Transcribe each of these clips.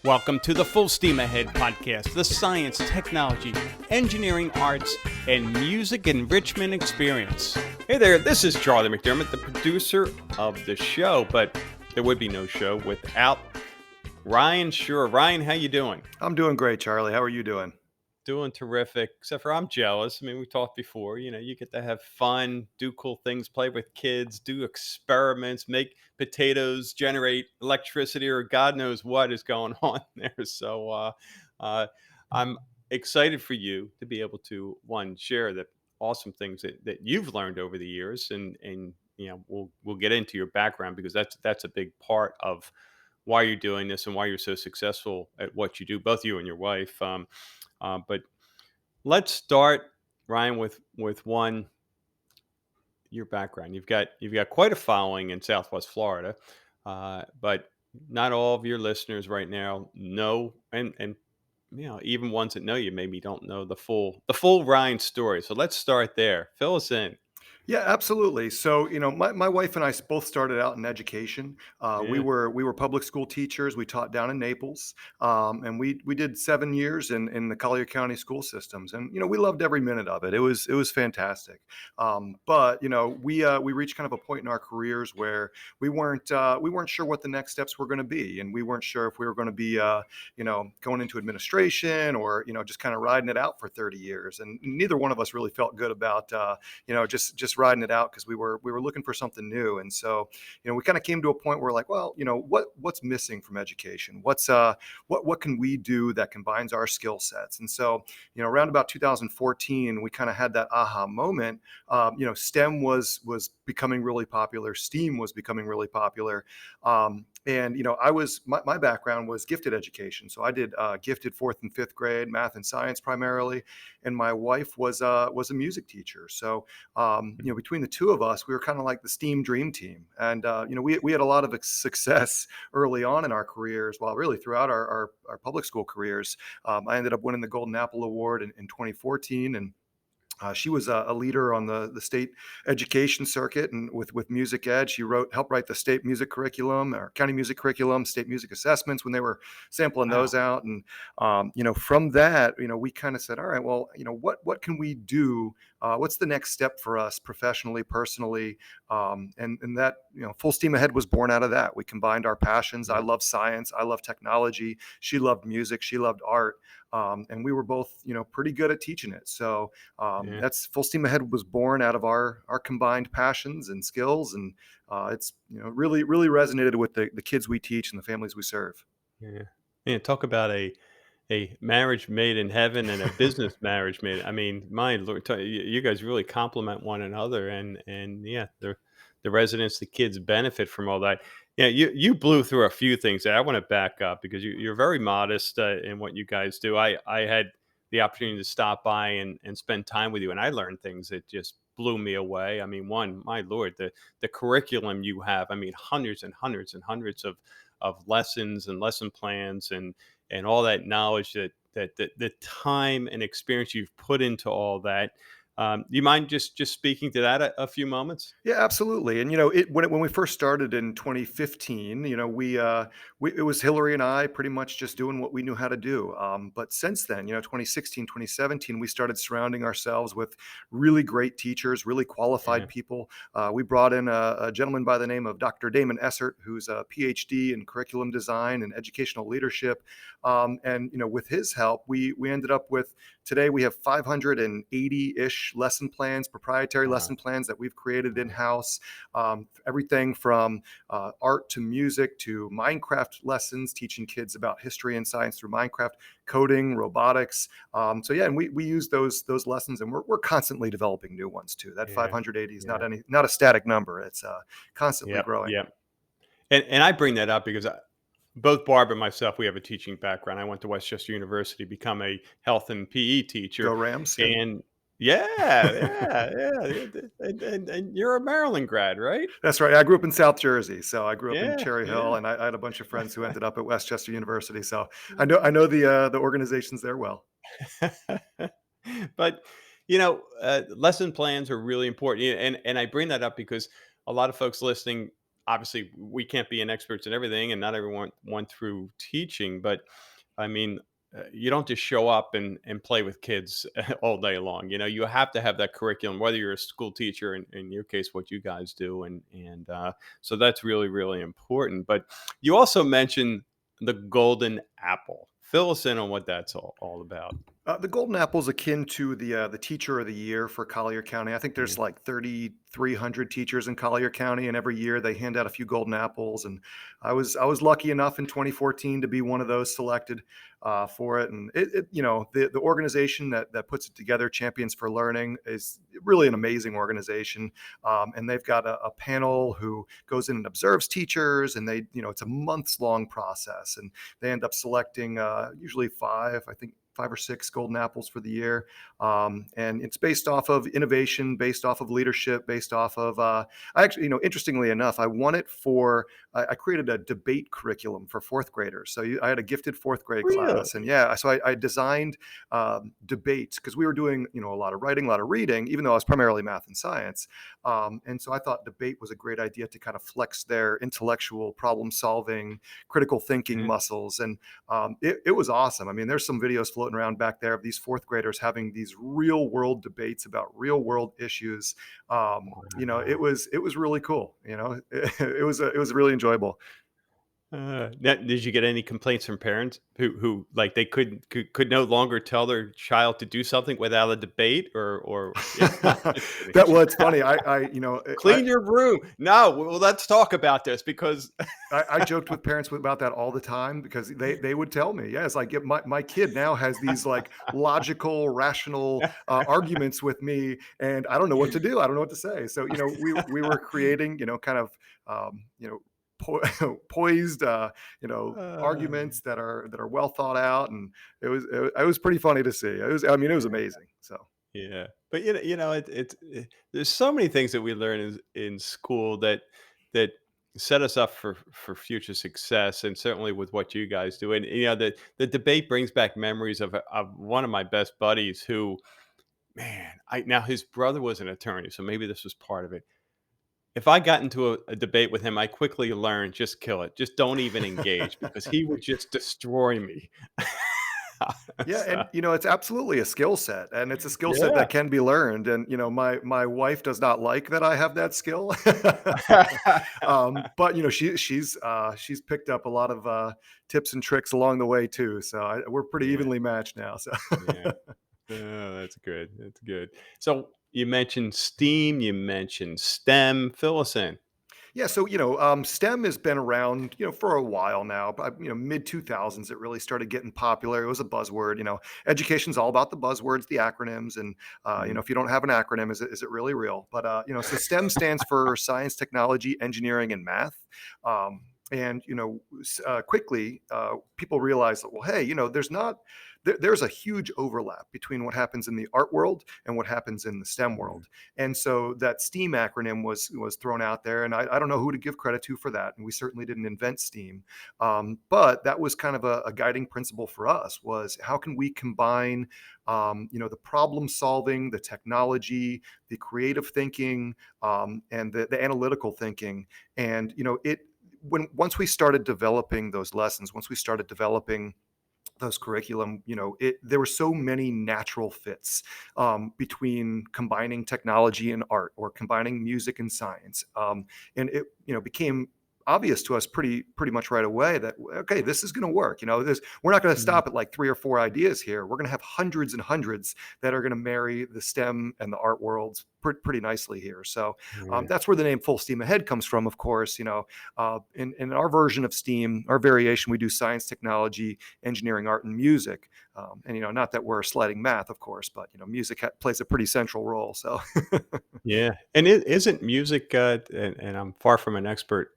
Welcome to the Full Steam Ahead podcast, the science, technology, engineering, arts, and music enrichment experience. Hey there, this is Charlie McDermott, the producer of the show, but there would be no show without Ryan Sure. Ryan, how you doing? I'm doing great, Charlie. How are you doing? Doing terrific, except for I'm jealous. I mean, we talked before, you get to have fun, do cool things, play with kids, do experiments, make potatoes, generate electricity, or God knows what is going on there. Uh, I'm excited for you to be able to, one, share the awesome things that you've learned over the years. And we'll get into your background because that's a big part of why you're doing this and why you're so successful at what you do, both you and your wife. But let's start, Ryan, with one your background. You've got quite a following in Southwest Florida, but not all of your listeners right now know, and even ones that know you maybe don't know the full Ryan story. So let's start there. Fill us in. Yeah, absolutely. So, my wife and I both started out in education. We Yeah. were public school teachers. We taught down in Naples, and we did 7 years in the Collier County school systems, and we loved every minute of it. It was fantastic. But we reached kind of a point in our careers where we weren't sure what the next steps were going to be, and we weren't sure if we were going to be going into administration or just kind of riding it out for 30 years. And neither one of us really felt good about just riding it out because we were looking for something new. And so we kind of came to a point where like, well, what's missing from education? What can we do that combines our skill sets? And so around about 2014 we kind of had that aha moment. STEM was becoming really popular, STEAM was becoming really popular. And my background was gifted education, so I did gifted fourth and fifth grade math and science primarily, and my wife was a music teacher. So between the two of us, we were kind of like the STEAM dream team. And we had a lot of success early on in our careers, well, really throughout our public school careers. I ended up winning the Golden Apple Award in 2014, and she was a leader on the state education circuit, and with Music Ed, she helped write the state music curriculum or county music curriculum, state music assessments when they were sampling those Wow. out. And from that, we kind of said, all right, well, what can we do? What's the next step for us professionally, personally? And that Full Steam Ahead was born out of that. We combined our passions. I Yeah. love science. I love technology. She loved music. She loved art. And we were both, pretty good at teaching it. So Yeah. that's Full Steam Ahead was born out of our combined passions and skills, and it's really resonated with the kids we teach and the families we serve. Yeah. Yeah. Talk about a marriage made in heaven and a business marriage made. I mean, my lord, you guys really complement one another, and yeah, the residents, the kids benefit from all that. Yeah, you blew through a few things there. I want to back up because you're very modest in what you guys do. I had the opportunity to stop by and spend time with you, and I learned things that just blew me away. I mean, one, my lord, the curriculum you have. I mean, hundreds and hundreds and hundreds of lessons and lesson plans and all that knowledge that the time and experience you've put into all that. You mind just speaking to that a few moments? Yeah, absolutely. And when we first started in 2015, it was Hillary and I pretty much just doing what we knew how to do. But since then, 2016, 2017, we started surrounding ourselves with really great teachers, really Yeah, qualified people. We brought in a gentleman by the name of Dr. Damon Essert, who's a PhD in curriculum design and educational leadership. And with his help, we ended up with today we have 580-ish lesson plans, proprietary wow, lesson plans that we've created wow, in-house. Everything from art to music to Minecraft lessons, teaching kids about history and science through Minecraft, coding, robotics. So yeah, and we use those lessons, and we're constantly developing new ones too. That yeah, 580 is yeah, not a static number. It's constantly yep, growing. yep. And I bring that up because both Barb and myself, we have a teaching background. I went to Westchester University, become a health and PE teacher, Go Rams! Yeah. and yeah, yeah, yeah, and you're a Maryland grad, right? That's right. I grew up in South Jersey, so I grew up in Yeah, Cherry Hill, yeah. and I had a bunch of friends who ended up at Westchester University. So I know the organizations there well. But lesson plans are really important, and I bring that up because a lot of folks listening, obviously we can't be an experts in everything, and not everyone went through teaching, but I mean, you don't just show up and play with kids all day long. You know, you have to have that curriculum, whether you're a school teacher, in your case, what you guys do, and so that's really really important. But you also mentioned the golden apple. Fill us in on what that's all about. The Golden Apple is akin to the Teacher of the Year for Collier County. I think there's Mhm. like 3,300 teachers in Collier County, and every year they hand out a few Golden Apples. And I was lucky enough in 2014 to be one of those selected for it. And the organization that puts it together, Champions for Learning, is really an amazing organization. And they've got a panel who goes in and observes teachers, and it's a months long process, and they end up selecting usually five, I think 5 or 6 golden apples for the year. And it's based off of innovation, based off of leadership, based off of, I actually, interestingly enough, I won it I created a debate curriculum for fourth graders. So I had a gifted fourth grade class. And Really? yeah, so I designed debates because we were doing, a lot of writing, a lot of reading, even though I was primarily math and science. And so I thought debate was a great idea to kind of flex their intellectual problem solving, critical thinking Mhm. muscles. And it was awesome. I mean, there's some videos floating around back there of these fourth graders having these real world debates about real world issues. It Wow. was really cool. It was really enjoyable. Now, did you get any complaints from parents who like they could no longer tell their child to do something without a debate, or yeah, just kidding. That well, it's funny. Clean your room. No, well, let's talk about this because I joked with parents about that all the time because they would tell me, yeah, it's like yeah, my kid now has these like logical, rational arguments with me, and I don't know what to do. I don't know what to say. So we were creating kind of poised Uh, arguments that are well thought out, and it was pretty funny to see. It was amazing. So. yeah, but there's so many things that we learn in school that set us up for future success, and certainly with what you guys do. And the debate brings back memories of one of my best buddies who, man, I now his brother was an attorney, so maybe this was part of it. If I got into a debate with him, I quickly learned just kill it, just don't even engage because he would just destroy me. Yeah, So, and it's absolutely a skill set, and it's a skill set yeah. that can be learned. And my wife does not like that I have that skill, but she's picked up a lot of tips and tricks along the way too. So we're pretty Yeah, evenly matched now. So. yeah. Oh, that's good. That's good. So you mentioned STEAM, you mentioned STEM. Fill us in. Yeah, so STEM has been around, for a while now. But mid 2000s, it really started getting popular. It was a buzzword. Education's all about the buzzwords, the acronyms, and Mhm. if you don't have an acronym, is it really real? But so STEM stands for science, technology, engineering, and math. And quickly people realize that, well, hey, there's a huge overlap between what happens in the art world and what happens in the STEM Mhm. world. And so that STEAM acronym was thrown out there, and I don't know who to give credit to for that. And we certainly didn't invent STEAM, but that was kind of a guiding principle for us: was how can we combine, the problem solving, the technology, the creative thinking, and the analytical thinking, and it. When once we started developing those lessons, once we started developing those curriculum, there were so many natural fits between combining technology and art, or combining music and science, and it became obvious to us pretty much right away that, okay, this is going to work. We're not going to Mhm. stop at like 3 or 4 ideas here. We're going to have hundreds and hundreds that are going to marry the STEM and the art worlds pretty nicely here. So Yeah. that's where the name Full Steam Ahead comes from, of course. In our version of STEAM, our variation, we do science, technology, engineering, art, and music. And not that we're sliding math, of course, but music plays a pretty central role. So. Yeah. And it isn't music, and I'm far from an expert.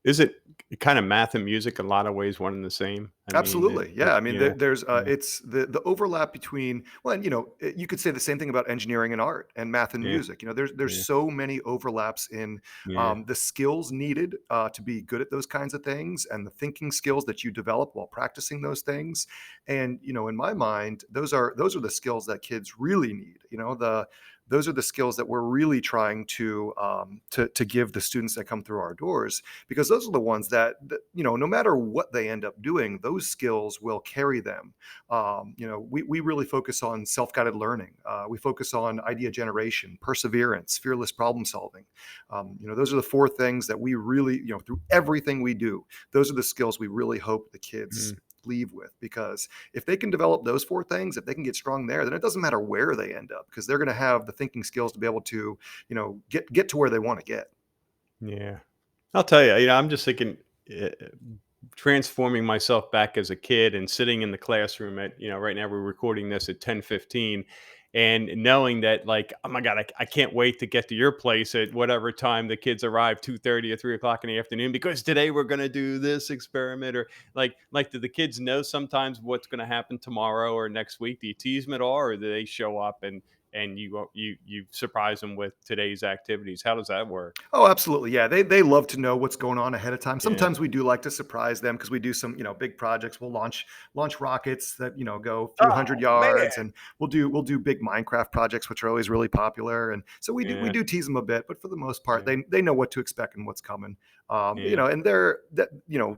Is it kind of math and music in a lot of ways one and the same? I mean, Absolutely. Yeah. I mean, yeah. there's Yeah. it's the overlap between, well, and, you could say the same thing about engineering and art and math and Yeah. music. There's Yeah. so many overlaps in Yeah. the skills needed to be good at those kinds of things, and the thinking skills that you develop while practicing those things. And in my mind, those are the skills that kids really need. those are the skills that we're really trying to give the students that come through our doors, because those are the ones that no matter what they end up doing, those skills will carry them. We really focus on self-guided learning. We focus on idea generation, perseverance, fearless problem solving. Those are the four things that we really, through everything we do, those are the skills we really hope the kids Mm, leave with. Because if they can develop those four things, if they can get strong there, then it doesn't matter where they end up, because they're going to have the thinking skills to be able to, get to where they want to get. yeah. I'll tell you, I'm just thinking, uh, transforming myself back as a kid and sitting in the classroom at, right now we're recording this at 10:15, and knowing that, like, oh my God, I can't wait to get to your place at whatever time the kids arrive, 2:30 or 3 o'clock in the afternoon, because today we're going to do this experiment. Or like, do the kids know sometimes what's going to happen tomorrow or next week? Do you tease them at all, or do they show up and you surprise them with today's activities? How does that work? Oh, absolutely. Yeah. They love to know what's going on ahead of time. Yeah. Sometimes we do like to surprise them because we do some, big projects. We'll launch rockets that, go a few hundred Oh man. yards, and we'll do big Minecraft projects, which are always really popular. And so we Yeah. do tease them a bit, but for the most part, Yeah. they know what to expect and what's coming. Yeah. And they're that,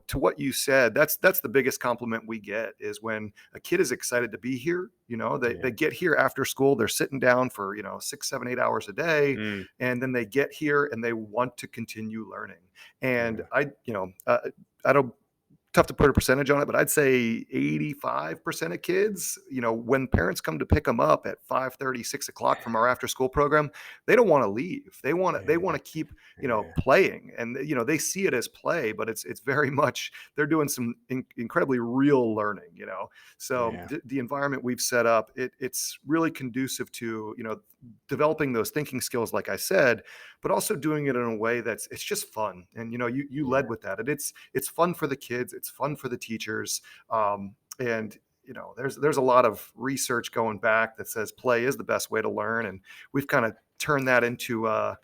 to what you said, that's the biggest compliment we get, is when a kid is excited to be here. They Yeah. get here after school, they're sitting down for, 6, 7, 8 hours a day, Mm, and then they get here and they want to continue learning. And yeah. I don't, tough to put a percentage on it, but I'd say 85% of kids, when parents come to pick them up at 5:30, 6 o'clock from our after school program, they don't want to leave. They want to keep, Yeah. playing. And, they see it as play, but it's very much, they're doing some incredibly real learning, So Yeah. the environment we've set up, it's really conducive to, developing those thinking skills, like I said, but also doing it in a way it's just fun. And, you Yeah. led with that. And it's fun for the kids, it's fun for the teachers. And there's a lot of research going back that says play is the best way to learn, and we've kind of turned that into a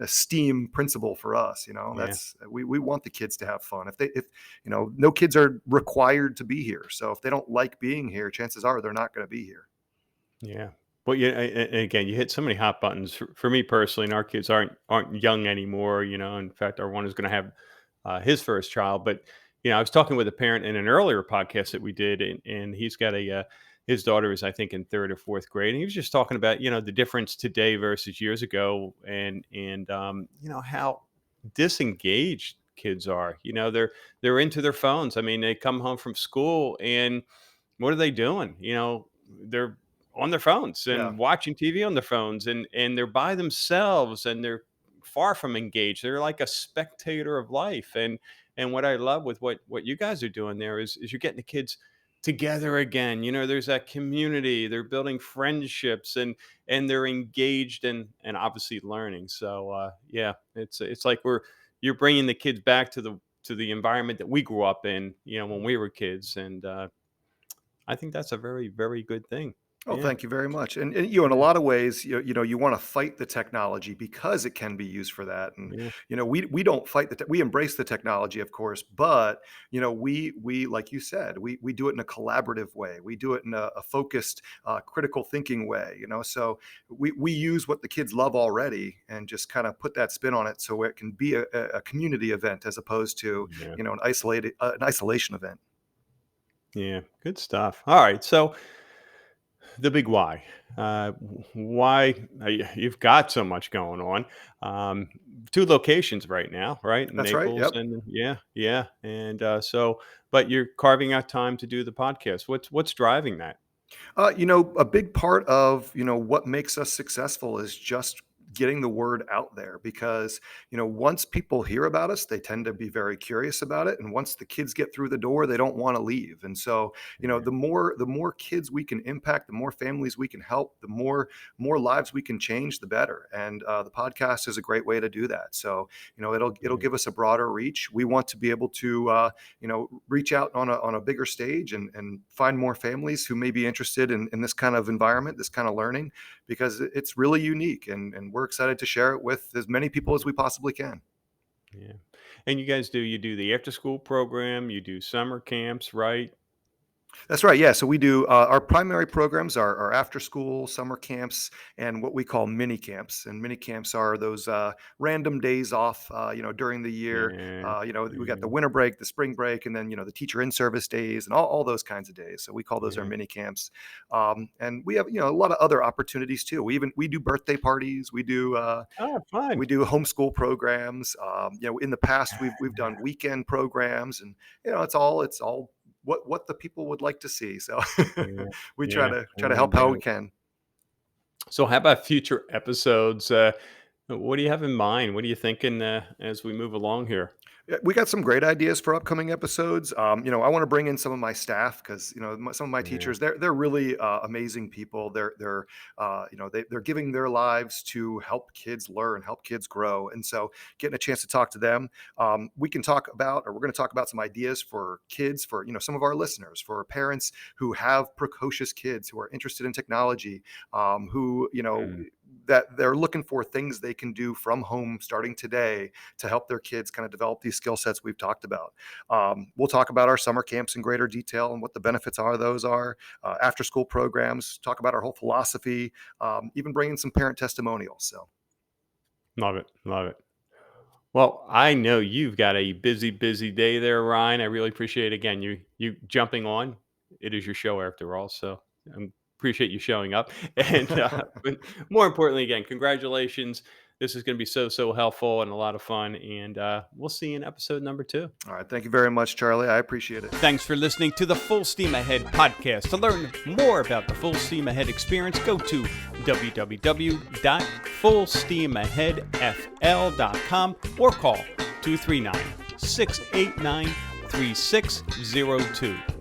STEAM principle for us. Yeah. That's we want the kids to have fun. If no kids are required to be here, so if they don't like being here, chances are they're not going to be here. Yeah. Well, yeah, and again, you hit so many hot buttons for me personally, and our kids aren't young anymore. In fact, our one is going to have his first child. But I was talking with a parent in an earlier podcast that we did, and he's got his daughter is, I think, in third or fourth grade, and he was just talking about the difference today versus years ago, and how disengaged kids are. They're into their phones. I mean, they come home from school, and what are they doing? They're on their phones Yeah. and watching TV on their phones, and they're by themselves, and they're far from engaged. They're like a spectator of life. And what I love with what you guys are doing there is you're getting the kids together again. There's that community. They're building friendships, and they're engaged and obviously learning. So yeah, it's like you're bringing the kids back to the environment that we grew up in, when we were kids. And I think that's a very, very good thing. Oh, Yeah, thank you very much. And in a yeah, lot of ways, you want to fight the technology because it can be used for that. And yeah, we don't fight we embrace the technology, of course, but we like you said, we do it in a collaborative way. We do it in a focused, critical thinking way. So we use what the kids love already and just kind of put that spin on it, so it can be a community event as opposed to yeah, an isolation event. yeah. Good stuff. All right, so the big why. Why you've got so much going on? Um, two locations right now, right? That's right. Naples Yep. and yeah, and so, but you're carving out time to do the podcast. What's driving that? A big part of, what makes us successful is just getting the word out there, because, once people hear about us, they tend to be very curious about it. And once the kids get through the door, they don't want to leave. And so, Yeah, the more kids we can impact, the more families we can help, the more lives we can change, the better. And the podcast is a great way to do that. So, it'll yeah, give us a broader reach. We want to be able to, reach out on a bigger stage, and find more families who may be interested in this kind of environment, this kind of learning, because it's really unique, and we're excited to share it with as many people as we possibly can. yeah. And you do the after school program. You do summer camps, right? That's right. Yeah. So we do our primary programs are after school, summer camps, and what we call mini camps. And mini camps are those random days off, during the year. Yeah. We got the Yeah. winter break, the spring break, and then, the teacher in service days and all those kinds of days. So we call those our Yeah. mini camps. And we have, a lot of other opportunities too. We do birthday parties. Oh, fun. We do homeschool programs. In the past we've done weekend programs, and it's all what the people would like to see. So Yeah. we try Yeah. to No help how we doubt. can. So, how about future episodes? What do you have in mind? What are you thinking as we move along here? Yeah, we got some great ideas for upcoming episodes. I want to bring in some of my staff because some of my Yeah. teachers they're really amazing people. They're giving their lives to help kids learn, help kids grow, and so getting a chance to talk to them, we're going to talk about some ideas for kids, for some of our listeners, for parents who have precocious kids who are interested in technology, who Mm. that they're looking for things they can do from home starting today to help their kids kind of develop these skill sets we've talked about. We'll talk about our summer camps in greater detail and what the benefits are. Those are after school programs. Talk about our whole philosophy. Even bring in some parent testimonials. So Love it. Love it. Well, I know you've got a busy, busy day there, Ryan. I really appreciate again you jumping on. It is your show after all, so I appreciate you showing up. And but more importantly, again, congratulations. This is going to be so helpful and a lot of fun. And we'll see you in episode number 2. all right, thank you very much, Charlie. I appreciate it. Thanks for listening to the Full Steam Ahead podcast. To learn more about the Full Steam Ahead experience, go to www.fullsteamaheadfl.com or call 239 689 3602.